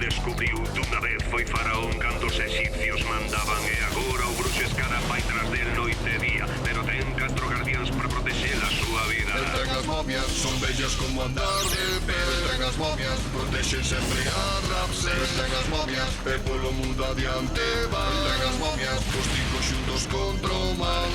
descubriu dunha vez foi faraón cando os egipcios mandaban e agora o bruxo Escara vai tras del noite e día, pero ten 4 guardiáns para protexer a súa vida. El ten as momias, son bellas como andar de pé. El ten as momias, protexen sempre a Ramsés. El ten as momias, e polo mundo adiante va. El ten as momias, os 5 xuntos contra o mal.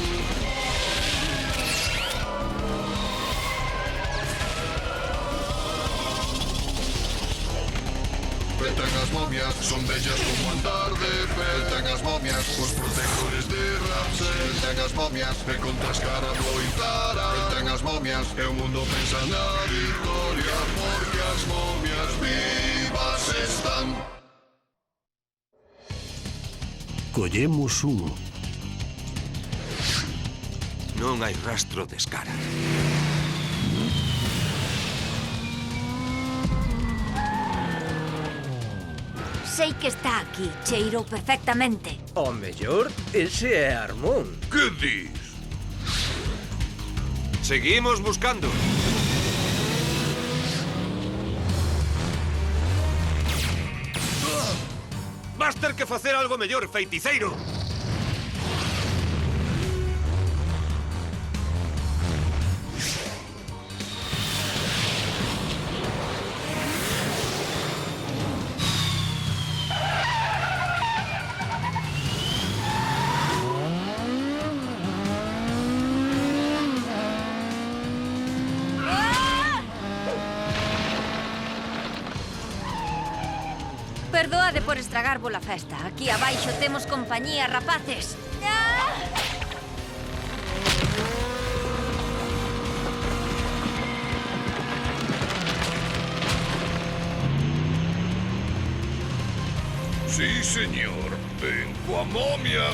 El ten as momias, son bellas como andar de pé. El ten as momias, os protectores de Ramsés. El ten as momias, e contra Escara loitará. El ten as momias, e o mundo pensa na victoria, porque as momias vivas están. Collemos un. Non hai rastro de Escara. Sei que está aquí, cheirou perfectamente. O mellor, ese é Armón. Que dis? Seguimos buscando. Vas ter que facer algo mellor, feiticeiro. Perdoade por estragarvos a festa. Aquí abaixo temos compañía, rapaces. ¡Ah! Sí, señor. Ven coa momia.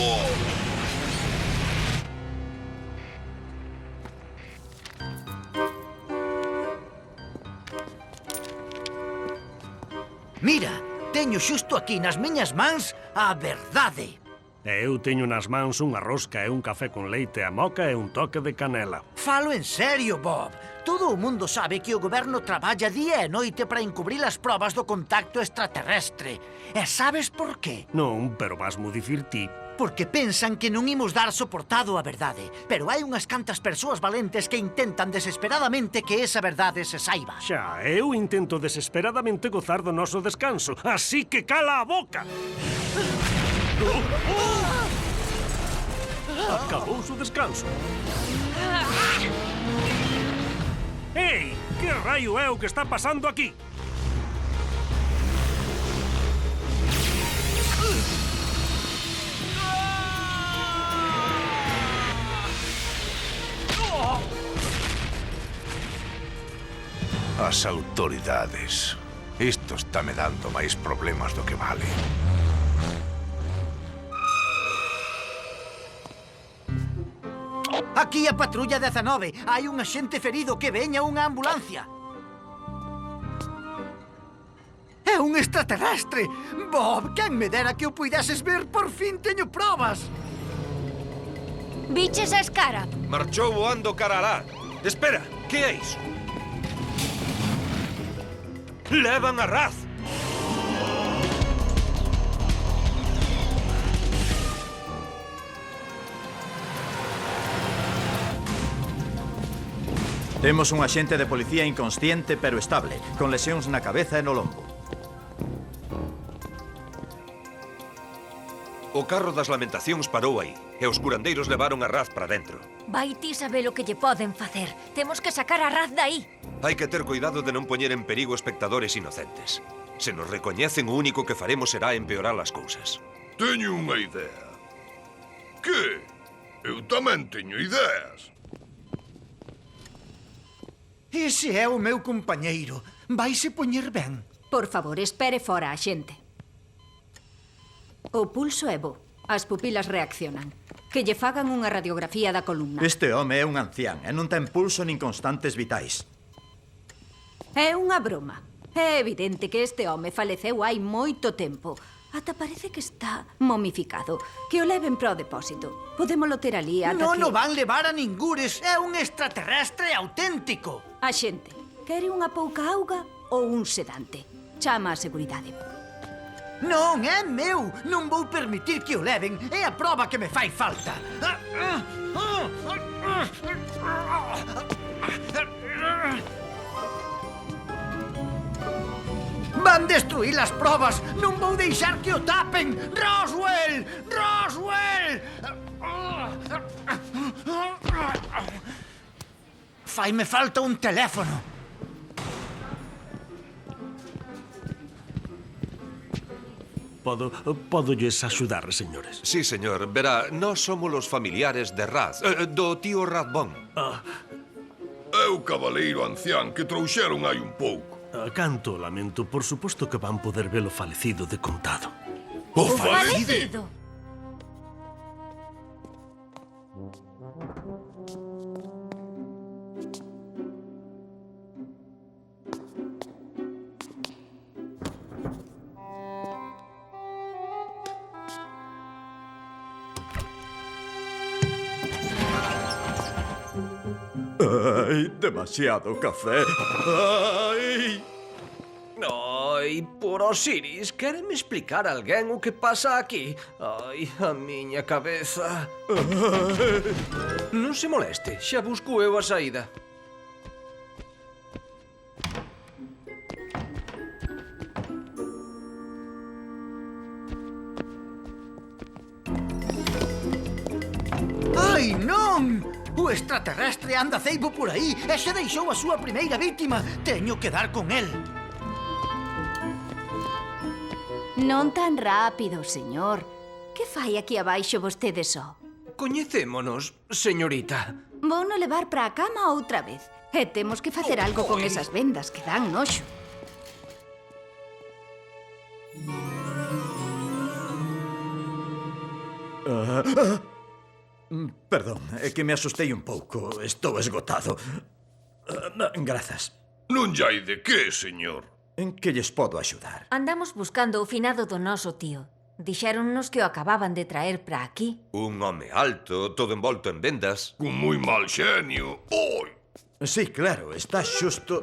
Oh. Mira, teño xusto aquí nas miñas mans a verdade. E eu teño nas mans unha rosca e un café con leite a moca e un toque de canela. Falo en serio, Bob. Todo o mundo sabe que o goberno traballa día e noite para encubrir as probas do contacto extraterrestre. E sabes por qué? Non, pero vasmo dicir ti. Porque pensan que non imos dar soportado a verdade. Pero hai unhas cantas persoas valentes que intentan desesperadamente que esa verdade se saiba. Xa, eu intento desesperadamente gozar do noso descanso, así que cala a boca! Acabou o descanso. Ei, que raio é o que está pasando aquí? As autoridades. Isto está me dando máis problemas do que vale. Aquí a patrulla 19. Hai un axente ferido, que veña unha ambulancia. É un extraterrestre. Bob, quen me dera que o puideses ver? Por fin teño probas. Biches a Escara. Marchou voando cara alá. Espera, que é iso? Levan a Raz. Temos un axente de policía inconsciente pero estable, con lesións na cabeza e no lombo. O carro das lamentacións parou aí, e os curandeiros levaron a Raz para dentro. Vai ti saber o que lle poden facer. Temos que sacar a Raz daí. Hai que ter cuidado de non poñer en perigo espectadores inocentes. Se nos recoñecen, o único que faremos será empeorar as cousas. Teño unha idea. Que? Eu tamén teño ideas. Ese é o meu compañeiro. Vaise poñer ben. Por favor, espere fora a xente. O pulso é bo. As pupilas reaccionan. Que lle fagan unha radiografía da columna. Este home é un ancián e non ten pulso nin constantes vitais. É unha broma. É evidente que este home faleceu hai moito tempo. Ata parece que está momificado. Que o leven para o depósito. Podémolo ter ali ata Non que... o van levar a ningures. É un extraterrestre auténtico. A xente, quere unha pouca auga ou un sedante? Chama a seguridade. Non é meu! Non vou permitir que o leven. É a proba que me fai falta. Van destruir as probas! Non vou deixar que o tapen! Roswell! Roswell! Faime falta un teléfono. Pódolles axudar, señores. Sí, señor. Verá, nós somos os familiares de Raz, do tío Radbón. É o cabaleiro ancián que trouxeron hai un pouco. Canto lamento, por suposto que van poder velo falecido de contado. O falecido? Ai, demasiado café. Ai. Ai, por Osiris, quéreme explicar a alguén o que pasa aquí? Ai, a miña cabeza. Non se moleste, xa busco eu a saída. Ai, non! O extraterrestre anda ceibo por aí e xa deixou a súa primeira víctima. Teño que dar con el. Non tan rápido, señor. Que fai aquí abaixo vostede só? Coñecémonos, señorita. Vouno levar para a cama outra vez. E temos que facer algo con esas vendas que dan noxo. Perdón, é que me asustei un pouco. Estou esgotado. Grazas. Non hai de que, señor. En que lles podo axudar? Andamos buscando o finado do noso tío. Dixéronnos que o acababan de traer para aquí. Un home alto, todo envolto en vendas. Con moi mal xenio. Oi! Sí, claro, está xusto.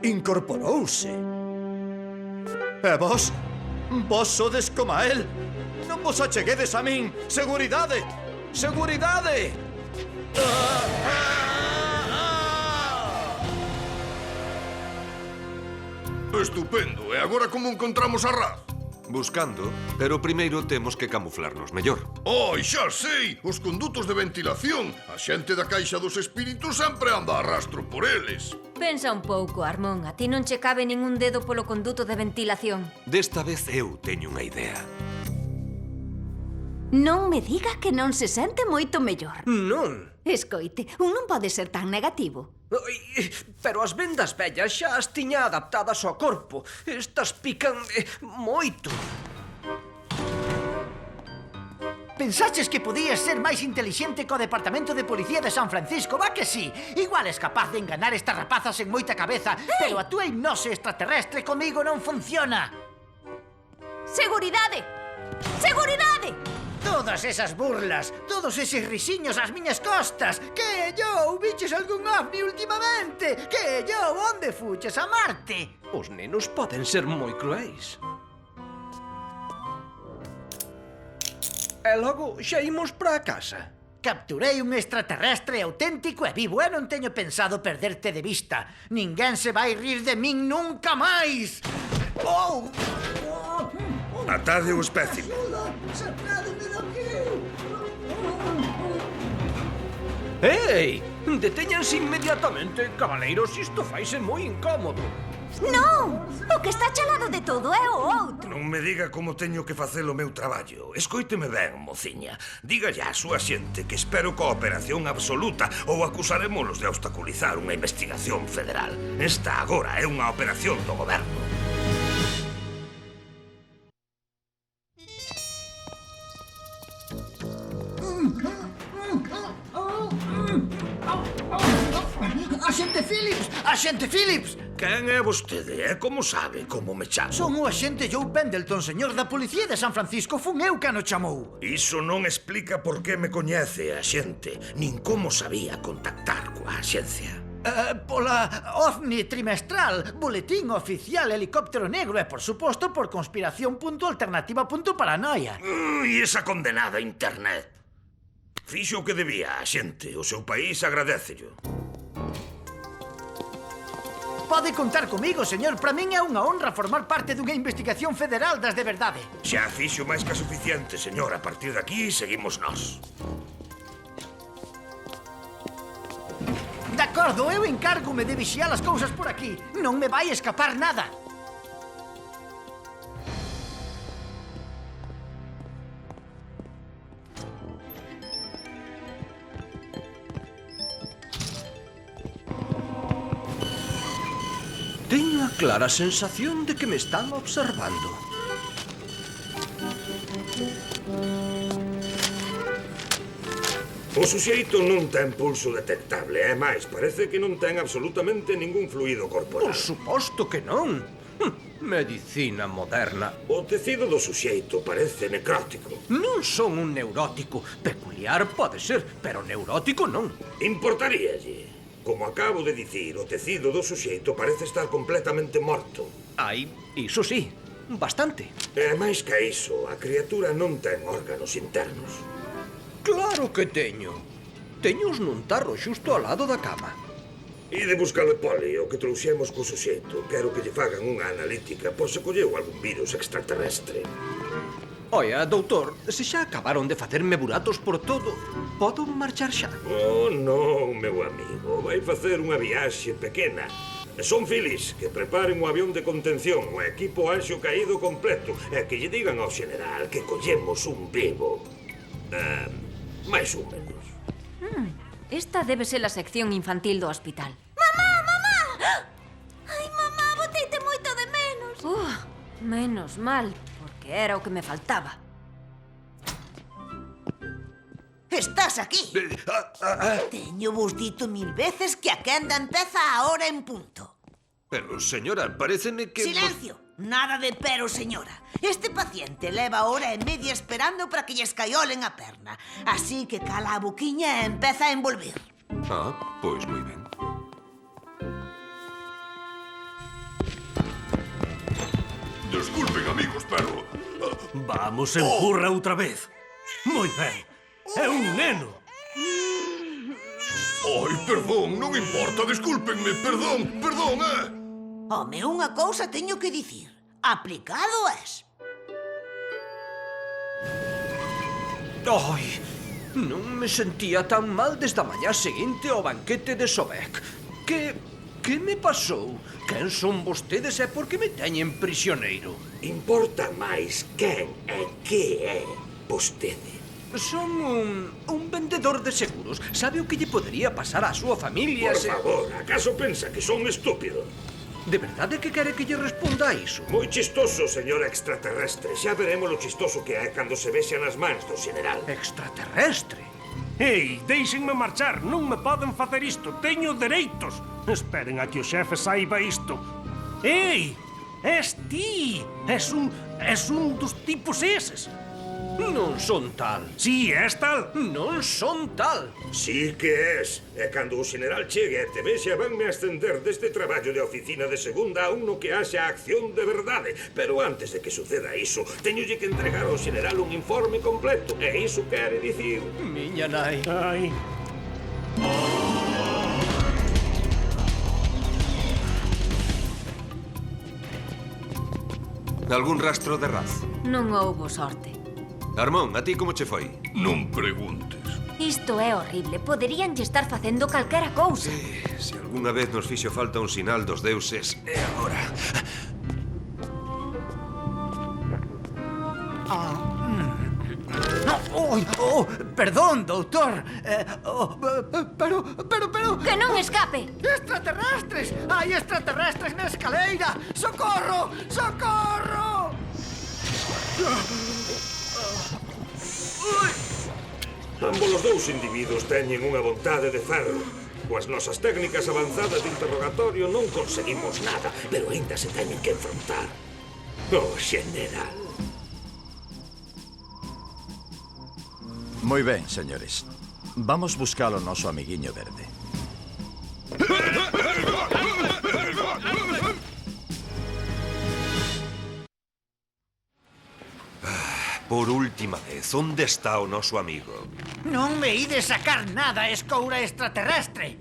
Incorporouse. E vos? Vos sodes como a él. Non vos acheguedes a min. Seguridade! Seguridade! Estupendo. E agora como encontramos a Raz? Buscando, pero primeiro temos que camuflarnos mellor. Ai, xa sei! Os condutos de ventilación. A xente da Caixa dos Espíritus sempre anda a rastro por eles. Pensa un pouco, Armón. A ti non che cabe ningún dedo polo conduto de ventilación. Desta vez eu teño unha idea. Non me diga que non se sente moito mellor. Non. Escoite, un non pode ser tan negativo. Ai, pero as vendas vellas xa as tiña adaptadas ao corpo. Estas pican moito. Pensaches que podías ser máis intelixente co Departamento de Policía de San Francisco? Va que sí! Igual és capaz de enganar estas rapazas en moita cabeza, pero a túa hipnose extraterrestre comigo non funciona. Seguridade! Seguridade! Todas esas burlas, todos eses risiños ás miñas costas. Que yo, biches algún ovni últimamente? Que yo, onde fuches, a Marte? Os nenos poden ser moi cruéis. E logo xa imos para a casa. Capturei un extraterrestre auténtico e vivo e non teño pensado perderte de vista. Ninguén se vai rir de min nunca máis. Oh! Atade o espécime. Ei! Detéñanse inmediatamente, cabaleiros, isto faise moi incómodo. Non! O que está chalado de todo é o outro. Non me diga como teño que facer o meu traballo. Escoíteme ben, mociña. Dígalle á súa xente que espero cooperación absoluta ou acusarémolos de obstaculizar unha investigación federal. Esta agora é unha operación do goberno. Axente Phillips! Axente Phillips! Quen é vostede? E como sabe como me chamo? Son o axente Joe Pendleton, señor da Policía de San Francisco. Fun eu que no chamou. Iso non explica por que me coñece a xente, nin como sabía contactar coa axencia. Pola OVNI trimestral, Boletín Oficial Helicóptero Negro e, por suposto, por conspiración.alternativa.paranoia. E esa condenada internet. Fixo o que debía a xente. O seu país agradécello. Pode contar comigo, señor. Para min é unha honra formar parte dunha investigación federal das de verdade. Xa fixo máis que suficiente, señor. A partir de aquí seguimos nós. De acordo, eu encárgome de vixiar as cousas por aquí. Non me vai escapar nada. Teño a clara sensación de que me están observando. O suxeito non ten pulso detectable, é máis, parece que non ten absolutamente ningún fluido corporal. Por suposto que non. Medicina moderna. O tecido do suxeito parece necrótico. Non son un neurótico. Peculiar pode ser, pero neurótico non. Importaríalle. Como acabo de dicir, o tecido do suxeito parece estar completamente morto. Ai, iso sí, bastante. E máis que iso, a criatura non ten órganos internos. Claro que teño. Teños nun tarro xusto ao lado da cama. E de buscar o polio que trouxemos co suxeito. Quero que lle fagan unha analítica por se colleu algún virus extraterrestre. Oia, doutor, se xa acabaron de facerme buratos por todo, podo marchar xa? Oh, non, meu amigo. Vai facer unha viaxe pequena. Son Phillips, que preparen o avión de contención, o equipo anxo caído completo, e que lle digan ao xeneral que collemos un vivo. Mais ou menos. Esta debe ser a sección infantil do hospital. Mamá, mamá! Ai, mamá, boteite moito de menos. Menos mal, porque era o que me faltaba. Estás aquí. Teño vos dito 1000 veces que a quenda empeza a hora en punto. Pero, señora, paréceme que... Silencio. Nada de pero, señora. Este paciente leva hora e media esperando para que lle escaiolen a perna. Así que cala a boquiña e empeza a envolver. Ah, pois moi ben. Desculpen, amigos, pero... Vamos, empurra outra vez. Moi ben. É un neno. Ai, perdón, non importa, descúlpenme, perdón, Home, unha cousa teño que dicir. Aplicado es. Ai, non me sentía tan mal desde a mañá seguinte ao banquete de Sobek. Que me pasou? Quen son vostedes e por que me teñen prisioneiro? Importa máis quen e que é vostede. Son un vendedor de seguros. Sabe o que lle podería pasar á súa familia Por favor, acaso pensa que son estúpido? De verdade que quere que lle responda a iso? Moi chistoso, señor extraterrestre. Xa veremos lo chistoso que é cando se vexa nas mans do xeneral. Extraterrestre? Ei, déixenme marchar, non me poden facer isto, teño dereitos. Esperen a que o xefe saiba isto. Ei, és ti, és un dos tipos eses. Non son tal. Si, és tal. Non son tal. Si que és. E cando o xeneral chegue e te vexa, vanme ascender deste traballo de oficina de segunda a uno que haxa acción de verdade. Pero antes de que suceda iso, teñolle que entregar ao xeneral un informe completo. E iso quere dicir... Miña nai. Ai. Algún rastro de raz? Non houbo sorte. Armón, a ti como che foi? Non preguntes. Isto é horrible. Poderíanlle estar facendo calquera cousa. Se algunha vez nos fixo falta un sinal dos deuses, é agora. Perdón, doutor. Pero... Que non escape! Extraterrestres! Hai extraterrestres na escaleira! Socorro! Socorro! Ambos os dous individuos teñen unha vontade de ferro. Coas nosas técnicas avanzadas de interrogatorio non conseguimos nada, pero aínda se teñen que enfrontar. O xeneral. Moi ben, señores. Vamos buscar o noso amiguiño verde. Por última vez, onde está o noso amigo? Non me ides sacar nada, escoura extraterrestre.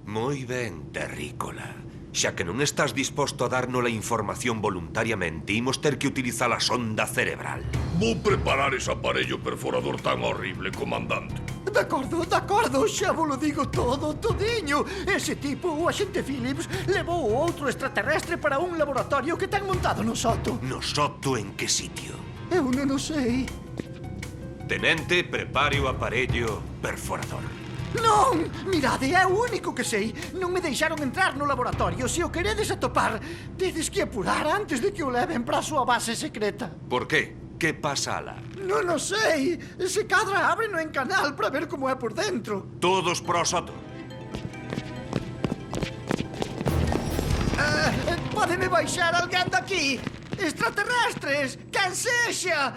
Moi ben, terrícola. Xa que non estás disposto a darnos a información voluntariamente, imos ter que utilizar a sonda cerebral. Vou preparar ese aparello perforador tan horrible, comandante. De acordo, xa vos lo digo todo, todiño. Ese tipo, o axente Phillips, levou o outro extraterrestre para un laboratorio que ten montado no soto. No soto en que sitio? Eu non o sei. Tenente, prepare o aparello perforador. Non! Mirade, é o único que sei. Non me deixaron entrar no laboratorio. Se o queredes atopar, tedes que apurar antes de que o leven para a súa base secreta. Por qué? Que pasa alá? Non o sei. Se cadra, ábreno en canal para ver como é por dentro. Todos pro soto. Pódeme baixar alguén daqui? Extraterrestres! Quen sexa!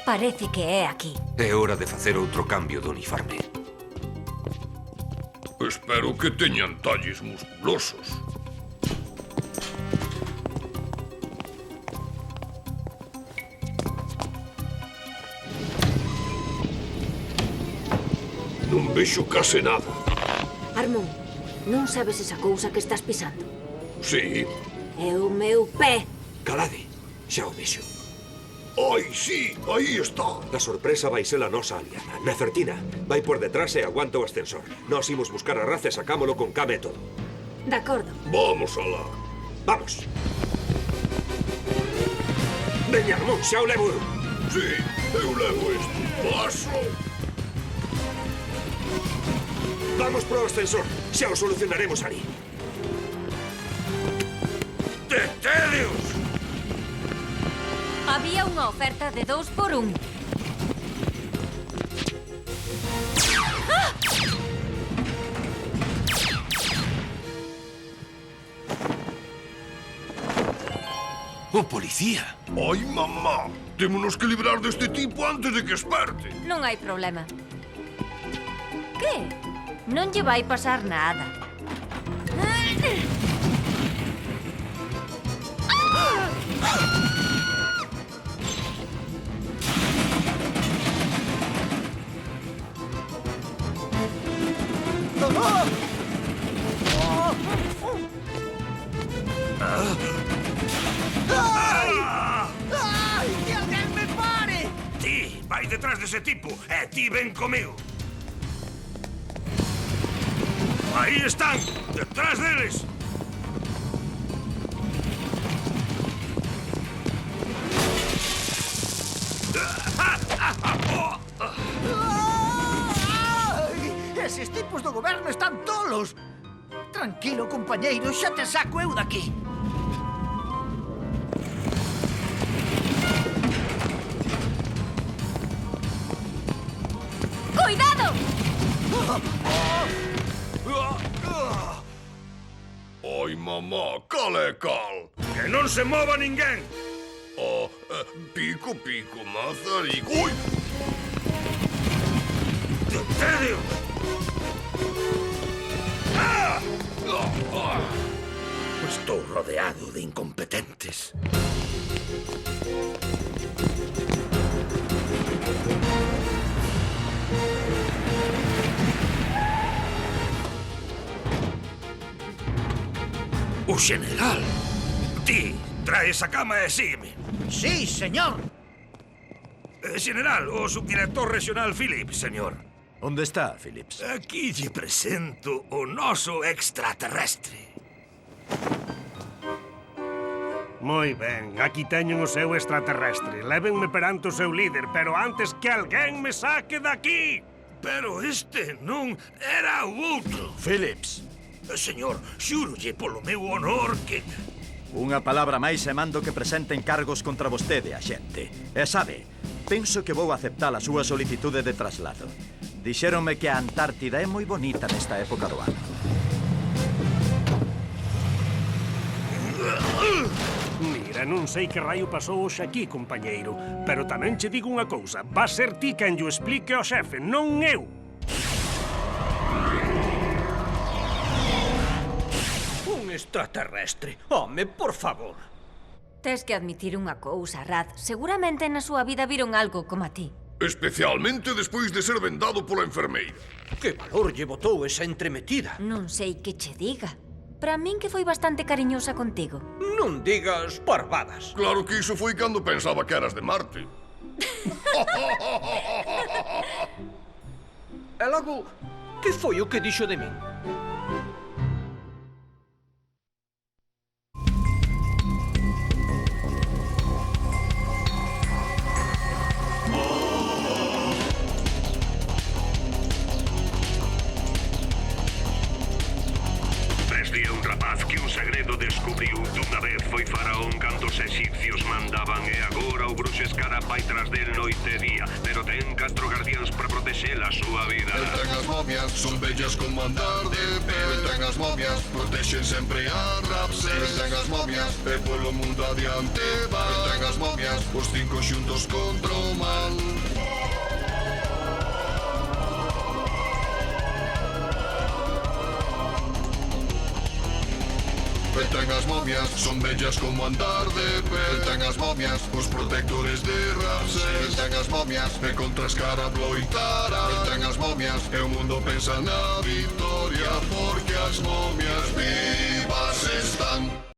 Parece que é aquí. É hora de facer outro cambio de uniforme. Espero que teñan talles musculosos. Non vexo case nada. Armón, non sabes esa cousa que estás pisando? Sí. É o meu pé. Calade, xa o vexo. Ai, sí, aí está. A sorpresa vai ser a nosa aliada. Nefertina, vai por detrás e aguanta o ascensor. Nós imos buscar a raza e sacámolo con came e todo. De acordo. Vamos alá. Vamos. Veña, Armón, xa o levo eu. Sí, eu levo este paso. Vamos pro ascensor. Xa o solucionaremos ali. Detédeos! Había unha oferta de 2 por 1. O policía. Ai, mamá. Témonos que librar deste tipo antes de que esperte. Non hai problema. Que? Non lle vai pasar nada. ¡Ay! ¡Que alguén me pare! Ti, vai detrás dese tipo, e ti ven comigo. Aí están, detrás deles. ¡Ay! Eses tipos do goberno están tolos. Tranquilo, compañeiro, xa te saco eu daqui. ¡Cuidado! Ai, mamá, cal é cal? Que non se mova ninguén. Pico, pico, mazarico. Ui! Detédeos! Estou rodeado de incompetentes. O general. Ti, trae esa cama e sígueme. Sí, señor. General, o subdirector regional Phillips, señor. Onde está, Phillips? Aquí lle presento o noso extraterrestre. Moi ben, aquí teñen o seu extraterrestre. Lévenme perante o seu líder, pero antes que alguén me saque daqui. Pero este non era o outro. Phillips. Señor, xúrolle polo meu honor que... Unha palabra máis e mando que presenten cargos contra vostede, axente. E sabe, penso que vou aceptar a súa solicitude de traslado. Dixéronme que a Antártida é moi bonita nesta época do ano. Mira, non sei que raio pasou hoxe aquí, compañeiro, pero tamén che digo unha cousa. Va ser ti quen llo explique ao xefe, non eu. extraterrestre. Home, por favor. Tes que admitir unha cousa, Rad. Seguramente na súa vida viron algo como a ti. Especialmente despois de ser vendado pola enfermeira. Que valor lle botou esa entremetida? Non sei que che diga. Para min que foi bastante cariñosa contigo. Non digas parvadas. Claro que iso foi cando pensaba que eras de Marte. E logo, que foi o que dixo de min? Desde un rapaz que un segredo descubriu dunha vez foi faraón cando os egipcios mandaban e agora o bruxo escara vai tras del noite e día, pero ten 4 guardiáns para protexer a súa vida. El ten as momias, son bellas como andar de pé. El ten as momias, protexen sempre a Rapse. El ten as momias, e polo mundo adiante va. El ten as momias, os 5 xuntos contra o mal. El ten as momias, son bellas como andar de pé. El ten as momias, os protectores de Rapse. El ten as momias, e contra as cara bloitará. El ten as momias, e o mundo pensa na victoria, porque as momias vivas están.